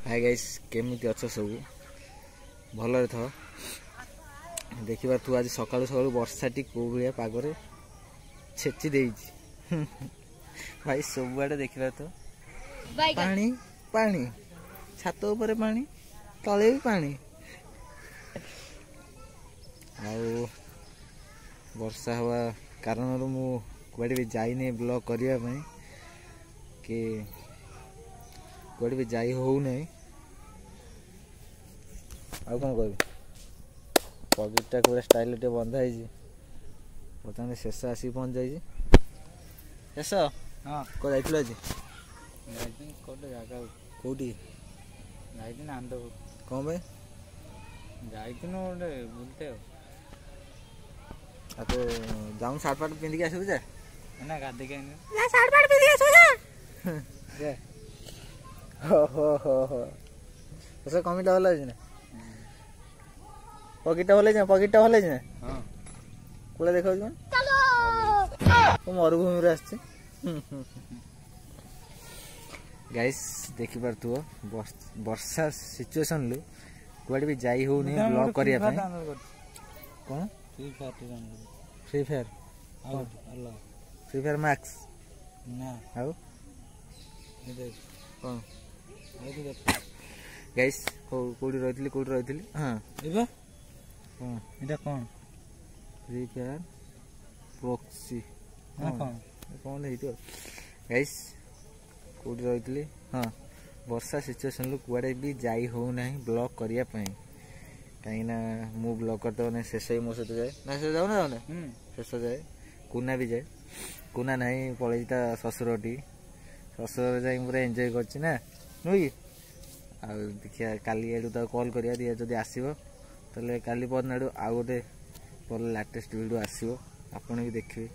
Hi guys केमिति अछ सब भलरे थ देखिबार तू आज सकाळु सकाळु वर्षाटी को भलिया पागरे छेची देइछि भाई सबुआडे देखिबार तो पानी पानी छात ऊपर पानी तले भी पानी आउ वर्षा हवा कारण मु कुआडे भी जाइने ब्लॉग करिया पई कि कुआडे भी जाई हो नहीं आउ कौन कह पॉकेटा पूरा स्टाइल टे बंधा है बर्तमान शेष आसिक पहुँच जाइए शेष हाँ कौ जाइल आज कौटे जगह कौटी जाइए आनंदपुर कौन भाई जाइए गोटे बुलते आ तो जाऊँ सार्ट पार्ट पिंधिक आसबु जा ना गाधे के सार्ट पार्ट पिंधिक आसबु जा हो कमिटा भल है पकेटा भल है पकेटा भल है हाँ कौड़ा देखा मरुभूमि आस गाइस देखी पार्थु वर्षा सिचुएशन लु कुआडे भी जाई हो नहीं ब्लॉग करिया पे कौन free fire free fire max ना आउ कौन गाइस कोडी रहितली हां एबा हां एटा कोन फ्री फायर प्रॉक्सी हां कोन हेतो गाइस कोडी रहितली हां वर्षा सिचुएशन लु कुआडे भी जाई हो नाही ब्लॉग करिया पई काई ना मु ब्लॉग करते ने शेष मो सहित जाए ना से जाऊ ना शेष जाए कुना भी जाए कुना नहीं पळैता ससुरटी ससुर जाई पूरा एंजॉय करछि ना नुई आ देखिया काली एडू तो कॉल करिया दिया जदी आसीबो तले काली परनाडू आ गोटे भल लेटेस्ट वीडियो आसीबो आपण भी देखिबे।